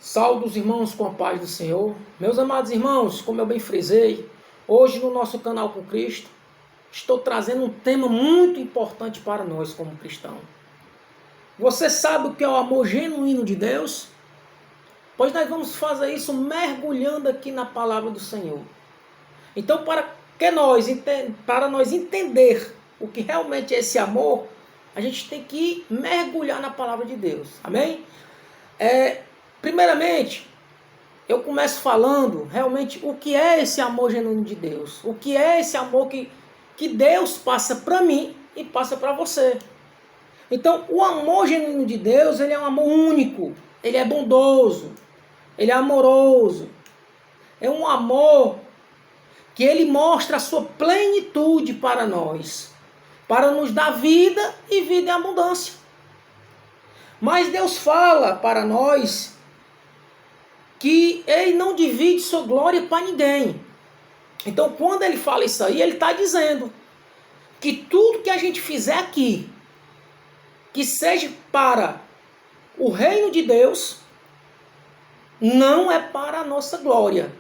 Saúdo os irmãos com a paz do Senhor. Meus amados irmãos, como eu bem frisei, hoje no nosso canal com Cristo, estou trazendo um tema muito importante para nós como cristãos. Você sabe o que é o amor genuíno de Deus? Pois nós vamos fazer isso mergulhando aqui na palavra do Senhor. Então, para nós entender o que realmente é esse amor, a gente tem que mergulhar na palavra de Deus. Amém? Primeiramente, eu começo falando realmente o que é esse amor genuíno de Deus. O que é esse amor que Deus passa para mim e passa para você. Então, o amor genuíno de Deus, ele é um amor único. Ele é bondoso. Ele é amoroso. É um amor que ele mostra a sua plenitude para nós. Para nos dar vida e vida em abundância. Mas Deus fala para nós que ele não divide sua glória para ninguém. Então, quando ele fala isso aí, ele está dizendo que tudo que a gente fizer aqui, que seja para o reino de Deus, não é para a nossa glória.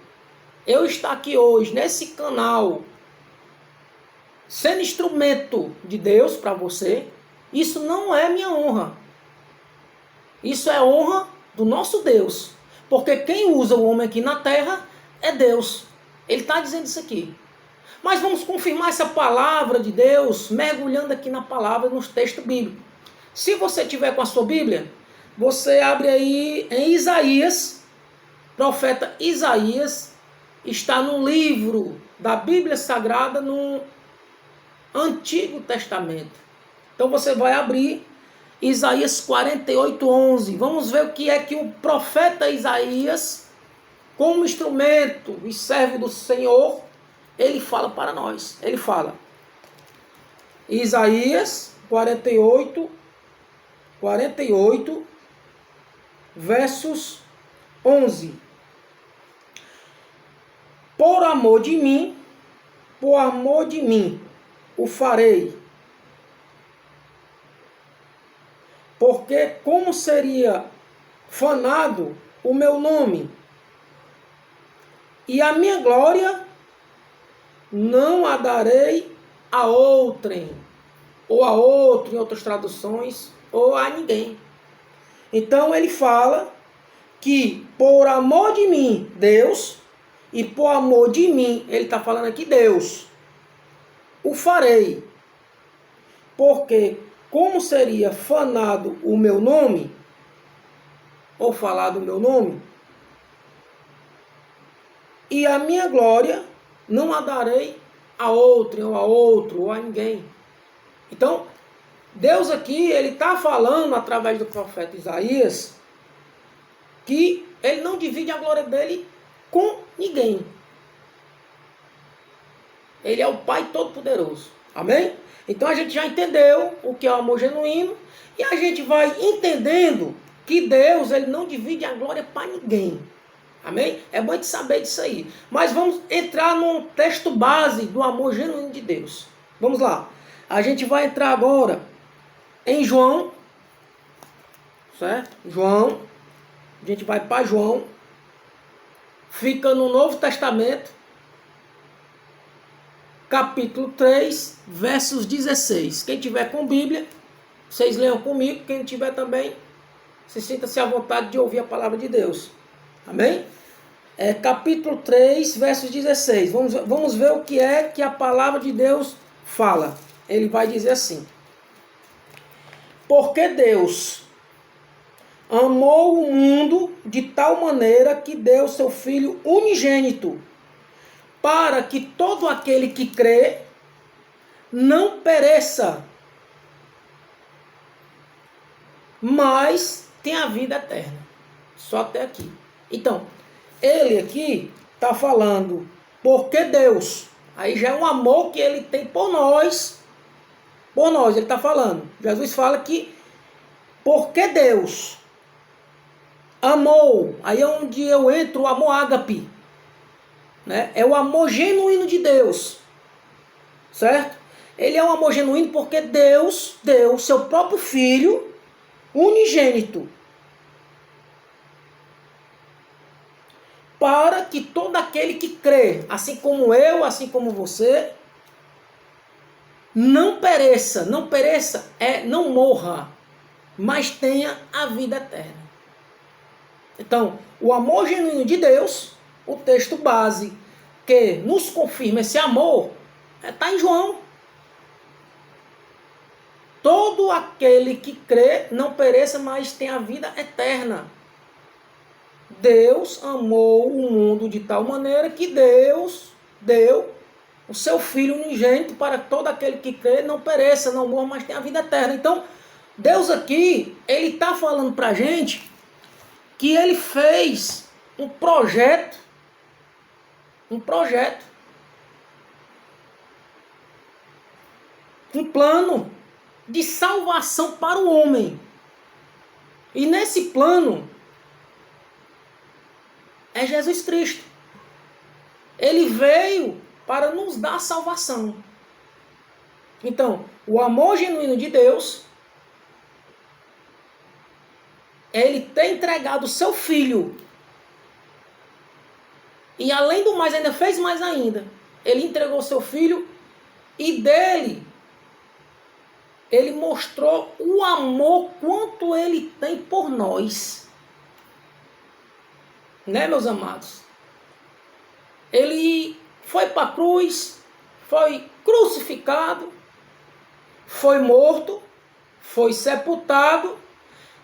Eu estar aqui hoje, nesse canal, sendo instrumento de Deus para você, isso não é minha honra. Isso é honra do nosso Deus. Porque quem usa o homem aqui na terra é Deus. Ele está dizendo isso aqui. Mas vamos confirmar essa palavra de Deus, mergulhando aqui na palavra, nos textos bíblicos. Se você tiver com a sua Bíblia, você abre aí em Isaías, profeta Isaías, está no livro da Bíblia Sagrada, no Antigo Testamento. Então você vai abrir Isaías 48:11. Vamos ver o que é que o profeta Isaías, como instrumento e servo do Senhor, ele fala para nós. Ele fala, Isaías 48, versos 11. Por amor de mim, o farei. Porque como seria fanado o meu nome, e a minha glória não a darei a outrem, ou a outro, em outras traduções, ou a ninguém. Então ele fala que por amor de mim, Deus, e por amor de mim, ele está falando aqui Deus, o farei. Porque como seria fanado o meu nome, ou falado o meu nome, e a minha glória não a darei a outro, ou a outro, ou a ninguém. Então, Deus aqui, ele está falando através do profeta Isaías, que ele não divide a glória dele com ninguém. Ele é o Pai Todo-Poderoso. Amém? Então a gente já entendeu o que é o amor genuíno e a gente vai entendendo que Deus, ele não divide a glória para ninguém. Amém? É bom de saber disso aí. Mas vamos entrar num texto base do amor genuíno de Deus. Vamos lá. A gente vai entrar agora em João, certo? João. A gente vai para João. Fica no Novo Testamento. Capítulo 3, versos 16. Quem tiver com Bíblia, vocês leiam comigo. Quem não tiver também, se sinta-se à vontade de ouvir a palavra de Deus. Amém? Capítulo 3, versos 16. Vamos ver o que é que a palavra de Deus fala. Ele vai dizer assim: porque Deus amou o mundo de tal maneira que deu seu Filho unigênito, para que todo aquele que crê não pereça, mas tenha vida eterna. Só até aqui. Então, ele aqui está falando, porque Deus, aí já é um amor que ele tem por nós, ele está falando. Jesus fala que, porque Deus amou, aí é onde eu entro, o amor ágape. Né? É o amor genuíno de Deus, certo? Ele é um amor genuíno porque Deus deu seu próprio Filho unigênito para que todo aquele que crê, assim como eu, assim como você, não pereça, não morra, mas tenha a vida eterna. Então, o amor genuíno de Deus, o texto base que nos confirma esse amor, está em João. Todo aquele que crê não pereça, mas tem a vida eterna. Deus amou o mundo de tal maneira que Deus deu o seu Filho unigênito para todo aquele que crê não pereça, não morra, mas tenha a vida eterna. Então, Deus aqui, Ele está falando para a gente que Ele fez um projeto, um plano de salvação para o homem. E nesse plano é Jesus Cristo. Ele veio para nos dar salvação. Então, o amor genuíno de Deus, Ele tem entregado o seu Filho. E além do mais, ainda fez mais ainda. Ele entregou o seu Filho e dele Ele mostrou o amor quanto Ele tem por nós. Né, meus amados? Ele foi para a cruz, foi crucificado, foi morto, foi sepultado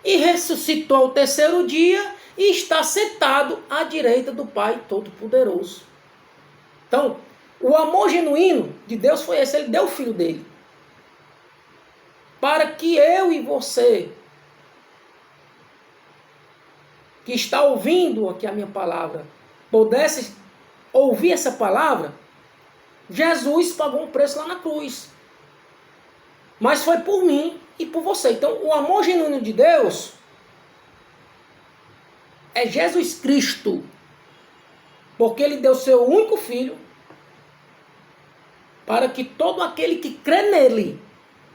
e ressuscitou ao terceiro dia e está sentado à direita do Pai Todo-Poderoso. Então, o amor genuíno de Deus foi esse. Ele deu o Filho dele. Para que eu e você, que está ouvindo aqui a minha palavra, pudesse ouvir essa palavra, Jesus pagou um preço lá na cruz. Mas foi por mim e por você. Então, o amor genuíno de Deus é Jesus Cristo. Porque Ele deu seu único Filho para que todo aquele que crê nele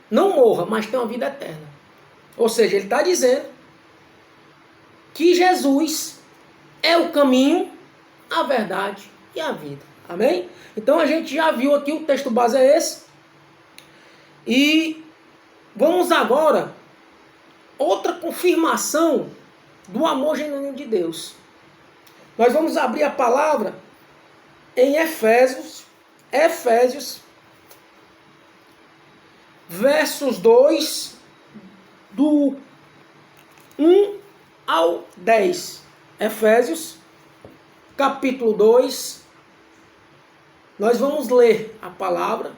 não morra, mas tenha uma vida eterna. Ou seja, Ele está dizendo que Jesus é o caminho, a verdade e a vida. Amém? Então a gente já viu aqui, o texto base é esse. E vamos agora, outra confirmação do amor genuíno de Deus. Nós vamos abrir a palavra em Efésios, versos 2, do 1 ao 10. Efésios, capítulo 2. Nós vamos ler a palavra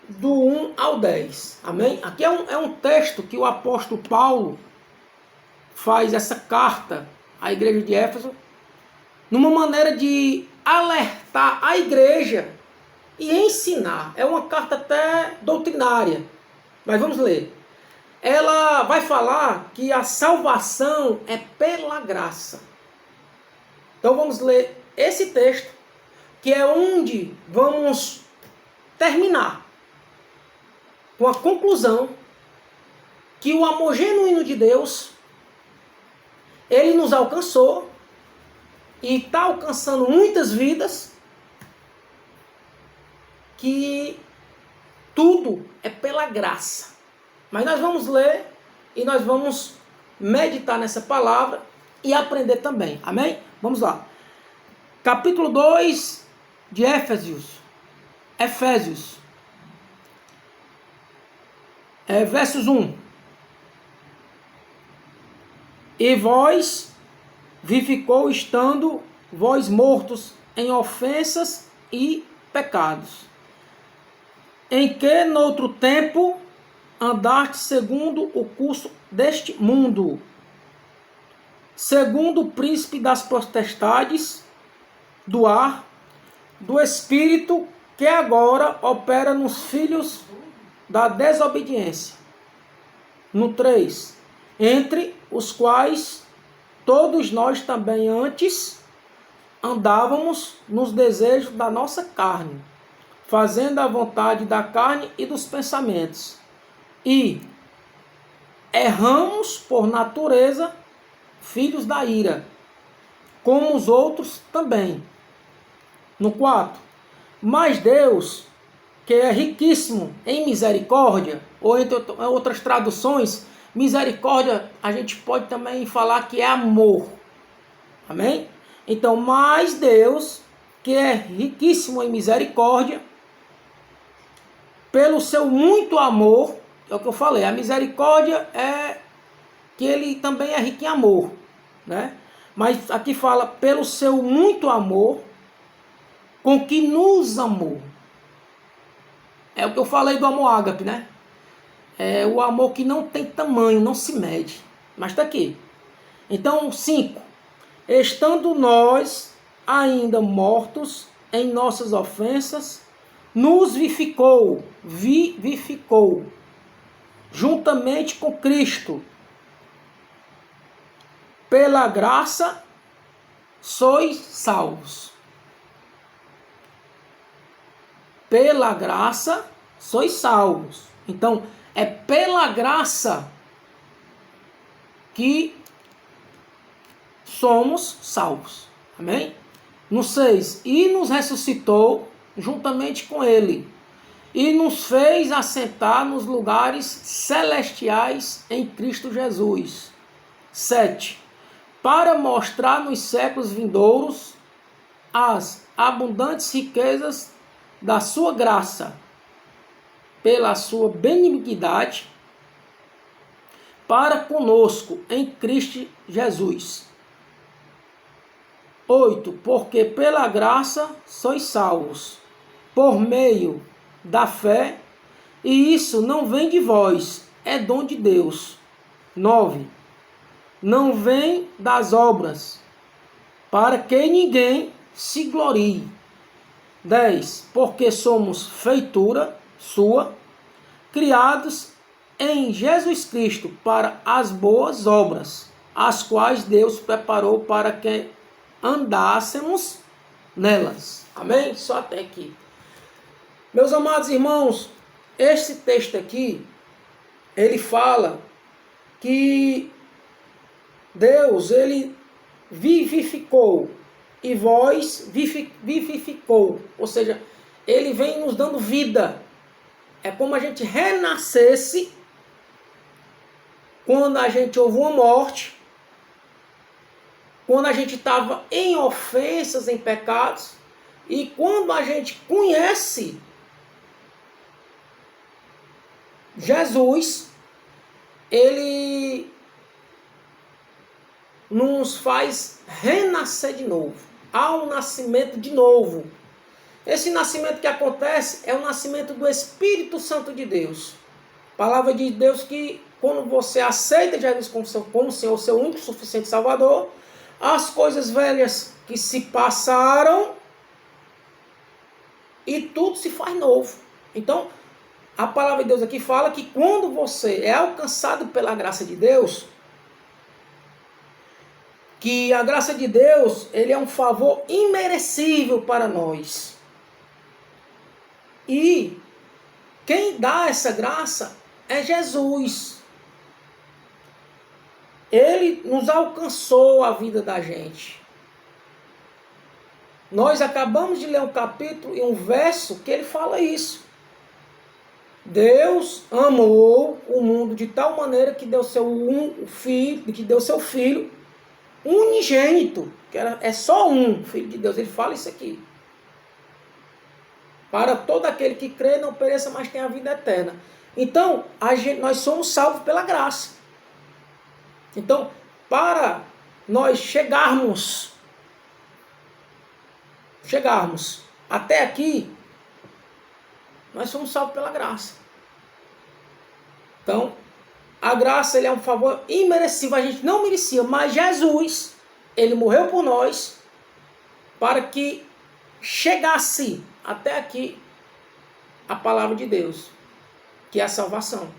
do 1 ao 10. Amém? Aqui é um texto que o apóstolo Paulo faz essa carta à igreja de Éfeso, numa maneira de alertar a igreja e ensinar. É uma carta até doutrinária, mas vamos ler. Ela vai falar que a salvação é pela graça. Então vamos ler esse texto, que é onde vamos terminar com a conclusão que o amor genuíno de Deus, Ele nos alcançou e está alcançando muitas vidas, que tudo é pela graça. Mas nós vamos ler e nós vamos meditar nessa palavra e aprender também. Amém? Vamos lá. Capítulo 2 de Efésios, versos 1. E vós vivificou estando vós mortos em ofensas e pecados, em que noutro tempo andaste segundo o curso deste mundo, segundo o príncipe das potestades do ar, do espírito que agora opera nos filhos da desobediência. No 3, entre os quais todos nós também antes andávamos nos desejos da nossa carne, fazendo a vontade da carne e dos pensamentos. E erramos por natureza, filhos da ira, como os outros também. No 4, mas Deus, que é riquíssimo em misericórdia, ou entre outras traduções, misericórdia a gente pode também falar que é amor. Amém? Então, mas Deus, que é riquíssimo em misericórdia, pelo seu muito amor, é o que eu falei, a misericórdia é que ele também é rico em amor, né? Mas aqui fala pelo seu muito amor, com que nos amou. É o que eu falei do amor ágape, né? É o amor que não tem tamanho, não se mede. Mas está aqui. Então, 5. Estando nós ainda mortos em nossas ofensas, nos vivificou, juntamente com Cristo. Pela graça sois salvos. Pela graça sois salvos. Então, é pela graça que somos salvos. Amém? No 6, e nos ressuscitou juntamente com ele, e nos fez assentar nos lugares celestiais em Cristo Jesus. 7, para mostrar nos séculos vindouros as abundantes riquezas da sua graça, pela sua benignidade, para conosco em Cristo Jesus. 8, porque pela graça sois salvos, por meio da fé, e isso não vem de vós, é dom de Deus. 9, não vem das obras, para que ninguém se glorie. 10, porque somos feitura sua, criados em Jesus Cristo para as boas obras, as quais Deus preparou para que andássemos nelas. Amém? Só até aqui. Meus amados irmãos, este texto aqui, ele fala que Deus, ele vivificou e vós vivificou. Ou seja, ele vem nos dando vida. É como a gente renascesse quando a gente houve uma morte, quando a gente estava em ofensas, em pecados, e quando a gente conhece Jesus, ele nos faz renascer de novo. Há um nascimento de novo. Esse nascimento que acontece é o nascimento do Espírito Santo de Deus. Palavra de Deus que quando você aceita Jesus como Senhor, seu único suficiente Salvador, as coisas velhas que se passaram e tudo se faz novo. Então, a palavra de Deus aqui fala que quando você é alcançado pela graça de Deus, que a graça de Deus, ele é um favor imerecível para nós. E quem dá essa graça é Jesus. Ele nos alcançou a vida da gente. Nós acabamos de ler um capítulo e um verso que ele fala isso. Deus amou o mundo de tal maneira que deu seu filho unigênito, que é só um filho de Deus. Ele fala isso aqui. Para todo aquele que crê não pereça, mas tenha a vida eterna. Então, nós somos salvos pela graça. Então, para nós chegarmos até aqui, nós somos salvos pela graça. Então, a graça, ele é um favor imerecido. A gente não merecia, mas Jesus, ele morreu por nós para que chegasse até aqui a palavra de Deus, que é a salvação.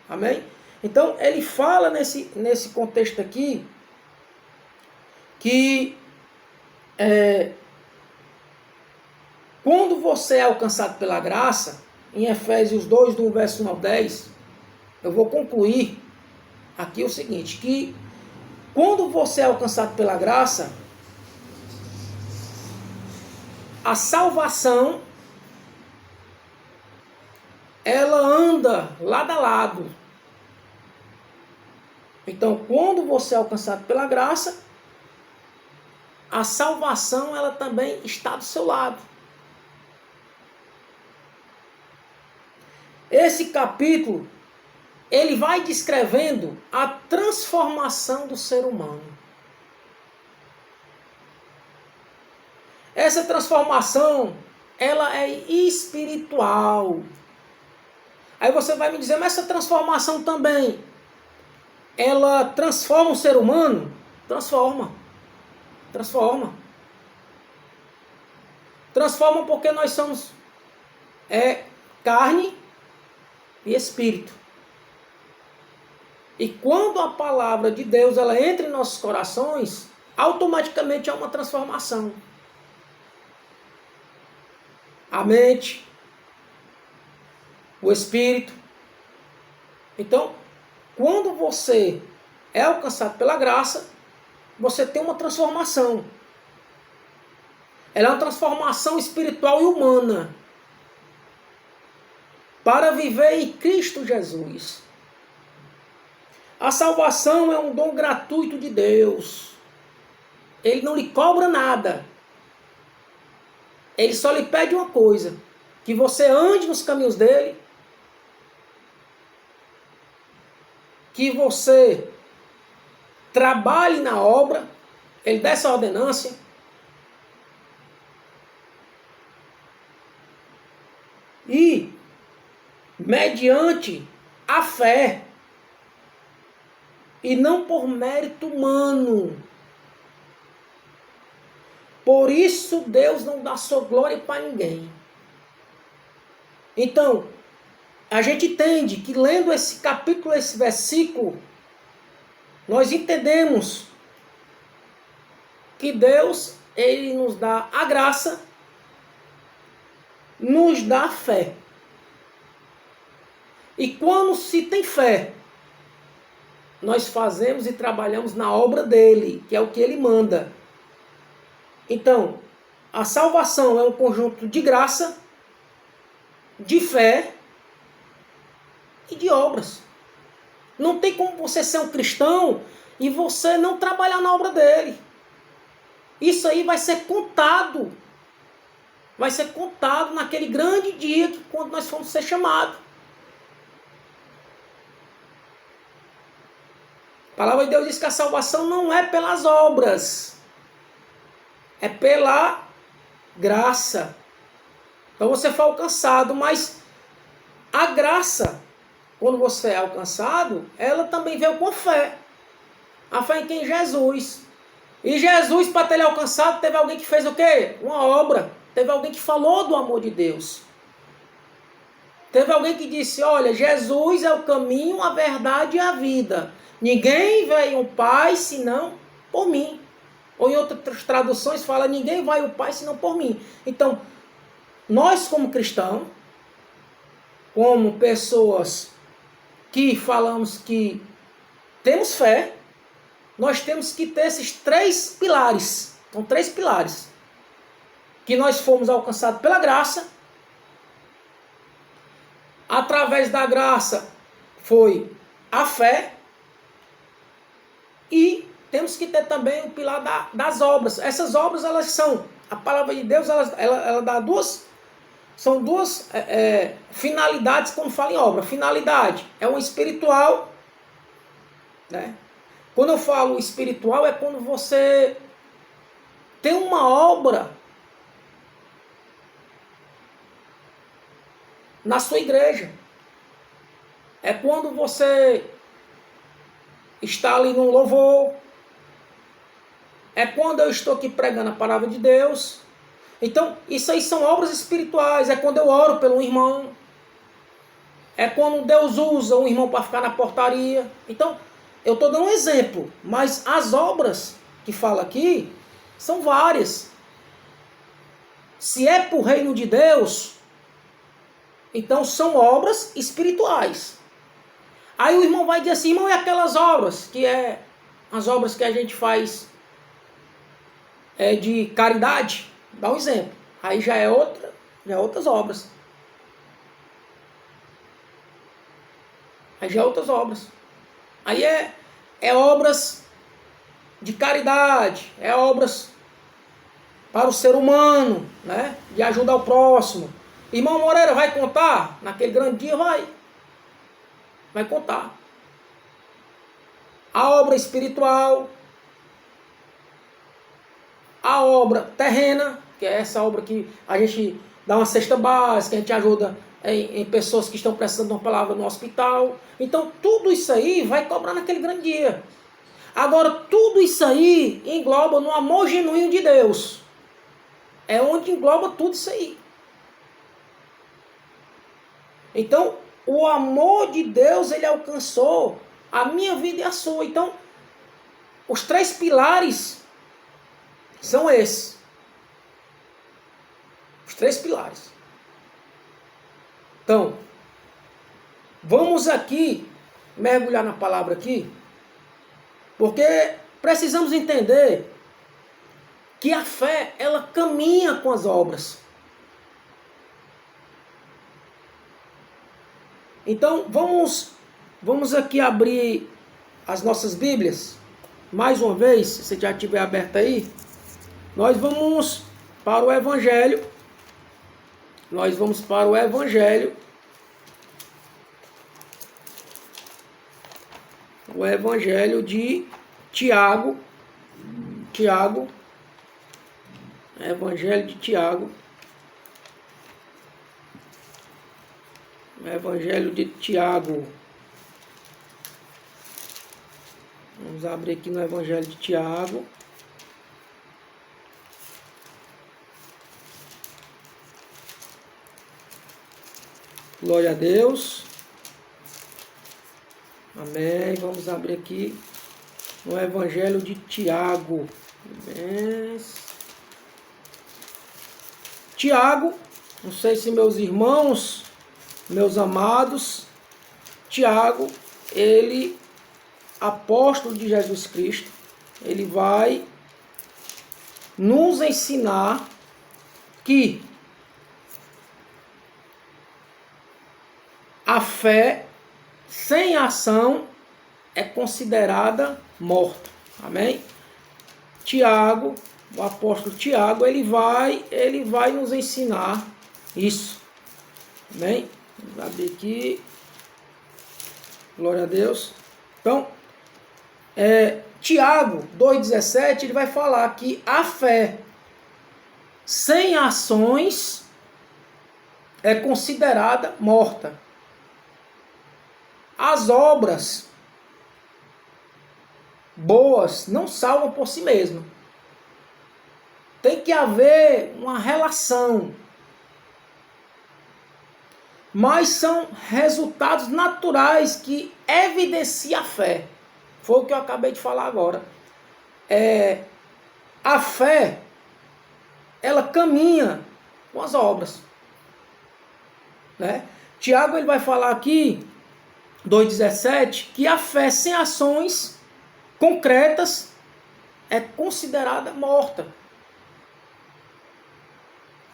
Amém? Então, ele fala nesse contexto aqui que quando você é alcançado pela graça, em Efésios 2, do verso 1 ao 10, eu vou concluir aqui o seguinte, que quando você é alcançado pela graça, a salvação, ela anda lado a lado. Então, quando você é alcançado pela graça, a salvação, ela também está do seu lado. Esse capítulo, ele vai descrevendo a transformação do ser humano. Essa transformação, ela é espiritual. Aí você vai me dizer, mas essa transformação também, ela transforma o ser humano? Transforma. Transforma. Transforma porque nós somos carne e espírito. E quando a palavra de Deus ela entra em nossos corações, automaticamente há uma transformação. A mente, o espírito. Então, quando você é alcançado pela graça, você tem uma transformação. Ela é uma transformação espiritual e humana para viver em Cristo Jesus. A salvação é um dom gratuito de Deus. Ele não lhe cobra nada. Ele só lhe pede uma coisa: que você ande nos caminhos dele, que você trabalhe na obra, ele dá essa ordenância. E, mediante a fé, e não por mérito humano. Por isso Deus não dá sua glória para ninguém. Então, a gente entende que lendo esse capítulo, esse versículo, nós entendemos que Deus, ele nos dá a graça, nos dá a fé. E quando se tem fé, nós fazemos e trabalhamos na obra dele, que é o que ele manda. Então, a salvação é um conjunto de graça, de fé e de obras. Não tem como você ser um cristão e você não trabalhar na obra dele. Isso aí vai ser contado. Vai ser contado naquele grande dia que quando nós formos ser chamados. A palavra de Deus diz que a salvação não é pelas obras. É pela graça. Então você foi alcançado, mas a graça, quando você é alcançado, ela também veio com fé. A fé em quem? Jesus. E Jesus, para ter ele alcançado, teve alguém que fez o quê? Uma obra. Teve alguém que falou do amor de Deus. Teve alguém que disse, olha, Jesus é o caminho, a verdade e a vida. Ninguém vai ao Pai senão por mim. Ou em outras traduções fala, ninguém vai ao Pai senão por mim. Então, nós como cristãos, como pessoas que falamos que temos fé, nós temos que ter esses 3 pilares. São 3 pilares. Que nós fomos alcançados pela graça. Através da graça foi a fé. E temos que ter também o pilar das obras. Essas obras, elas são, a palavra de Deus, ela dá são duas finalidades, como fala em obra. Finalidade é uma espiritual, né? Quando eu falo espiritual, é quando você tem uma obra na sua igreja. É quando você está ali no louvor. É quando eu estou aqui pregando a palavra de Deus. Então, isso aí são obras espirituais. É quando eu oro pelo irmão. É quando Deus usa um irmão para ficar na portaria. Então, eu estou dando um exemplo. Mas as obras que fala aqui são várias. Se é para o reino de Deus, então são obras espirituais. Aí o irmão vai dizer assim, irmão, e aquelas obras, que é as obras que a gente faz de caridade? Dá um exemplo. Aí já é outras obras. Aí já é outras obras. Aí é obras de caridade, é obras para o ser humano, né? De ajudar o próximo. Irmão Moreira vai contar naquele grande dia? Vai contar. A obra espiritual, a obra terrena, que é essa obra que a gente dá uma cesta básica, a gente ajuda em pessoas que estão precisando de uma palavra no hospital. Então tudo isso aí vai cobrar naquele grande dia. Agora tudo isso aí engloba no amor genuíno de Deus. É onde engloba tudo isso aí. Então o amor de Deus, ele alcançou a minha vida e a sua. Então os 3 pilares são esses. Os 3 pilares. Então, vamos aqui mergulhar na palavra aqui, porque precisamos entender que a fé, ela caminha com as obras. Então, vamos aqui abrir as nossas Bíblias. Mais uma vez, se você já tiver aberto aí, nós vamos para o Evangelho. Nós vamos para o Evangelho. O Evangelho de Tiago. Evangelho de Tiago. Evangelho de Tiago. Vamos abrir aqui no Evangelho de Tiago. Glória a Deus. Amém. Vamos abrir aqui no Evangelho de Tiago. Amém. Tiago, não sei se meus irmãos, meus amados, Tiago, ele, apóstolo de Jesus Cristo, ele vai nos ensinar que a fé sem ação é considerada morta. Amém? Tiago, o apóstolo Tiago, ele vai nos ensinar isso. Amém? Vamos abrir aqui. Glória a Deus. Então, Tiago 2,17, ele vai falar que a fé sem ações é considerada morta. As obras boas não salvam por si mesmas. Tem que haver uma relação. Mas são resultados naturais que evidenciam a fé. Foi o que eu acabei de falar agora. A fé, ela caminha com as obras. Né? Tiago, ele vai falar aqui 2,17, que a fé sem ações concretas é considerada morta.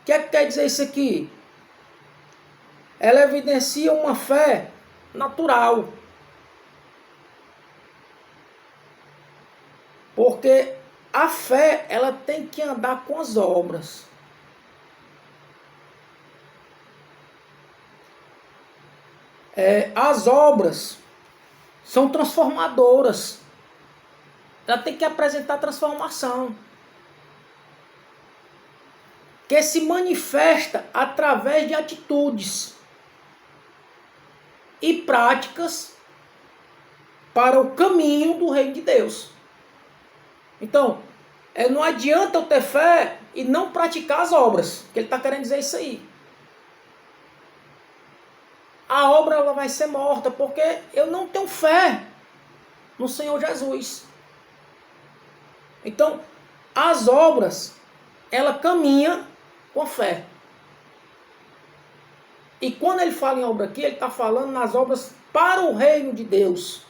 O que é que quer dizer isso aqui? Ela evidencia uma fé natural. Porque a fé, ela tem que andar com as obras. As obras são transformadoras. Ela tem que apresentar transformação. Que se manifesta através de atitudes e práticas para o caminho do reino de Deus. Então, não adianta eu ter fé e não praticar as obras. Que ele está querendo dizer isso aí. A obra ela vai ser morta porque eu não tenho fé no Senhor Jesus. Então, as obras, ela caminha com a fé. E quando ele fala em obra aqui, ele está falando nas obras para o reino de Deus.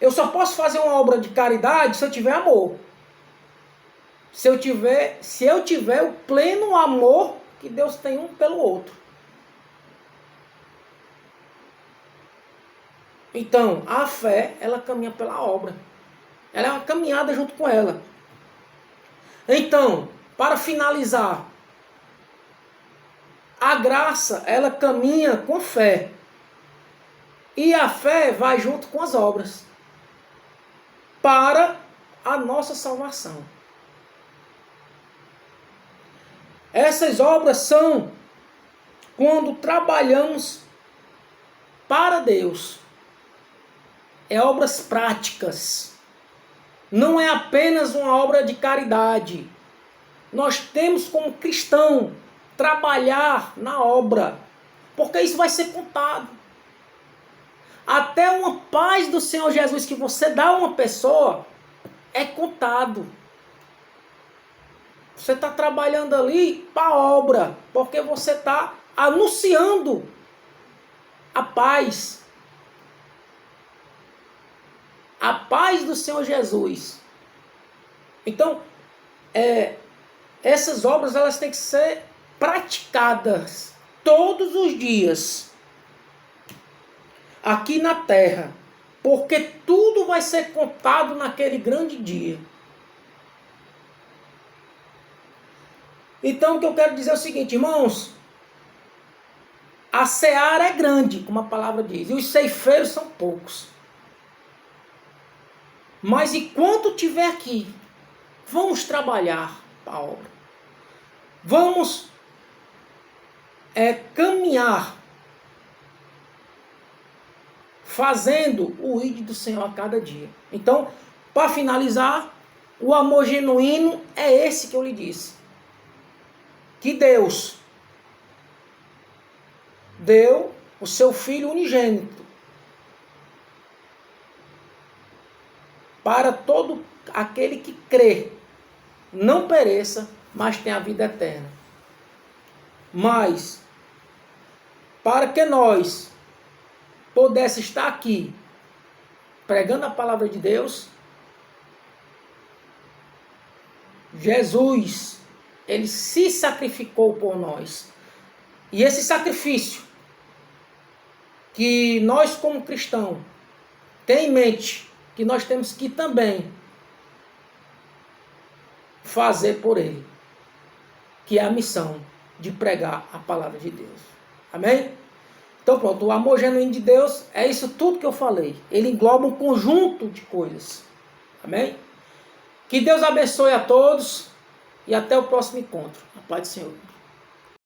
Eu só posso fazer uma obra de caridade se eu tiver amor. Se eu tiver o pleno amor que Deus tem um pelo outro. Então, a fé, ela caminha pela obra. Ela é uma caminhada junto com ela. Então, para finalizar, a graça, ela caminha com fé. E a fé vai junto com as obras. Para a nossa salvação. Essas obras são quando trabalhamos para Deus. É obras práticas. Não é apenas uma obra de caridade. Nós temos como cristão trabalhar na obra, porque isso vai ser contado. Até uma paz do Senhor Jesus que você dá a uma pessoa é contado. Você está trabalhando ali para a obra, porque você está anunciando a paz. A paz do Senhor Jesus. Então, essas obras elas têm que ser praticadas todos os dias aqui na terra, porque tudo vai ser contado naquele grande dia. Então, o que eu quero dizer é o seguinte, irmãos, a seara é grande, como a palavra diz, e os ceifeiros são poucos. Mas enquanto estiver aqui, vamos trabalhar para a obra. Vamos caminhar fazendo o ID do Senhor a cada dia. Então, para finalizar, o amor genuíno é esse que eu lhe disse. Que Deus deu o seu Filho unigênito para todo aquele que crê, não pereça, mas tenha a vida eterna. Mas, para que nós pudéssemos estar aqui, pregando a palavra de Deus, Jesus, ele se sacrificou por nós. E esse sacrifício, que nós como cristãos, tem em mente, que nós temos que também fazer por ele, que é a missão de pregar a palavra de Deus. Amém? Então pronto, o amor genuíno de Deus é isso tudo que eu falei. Ele engloba um conjunto de coisas. Amém? Que Deus abençoe a todos e até o próximo encontro. A paz do Senhor.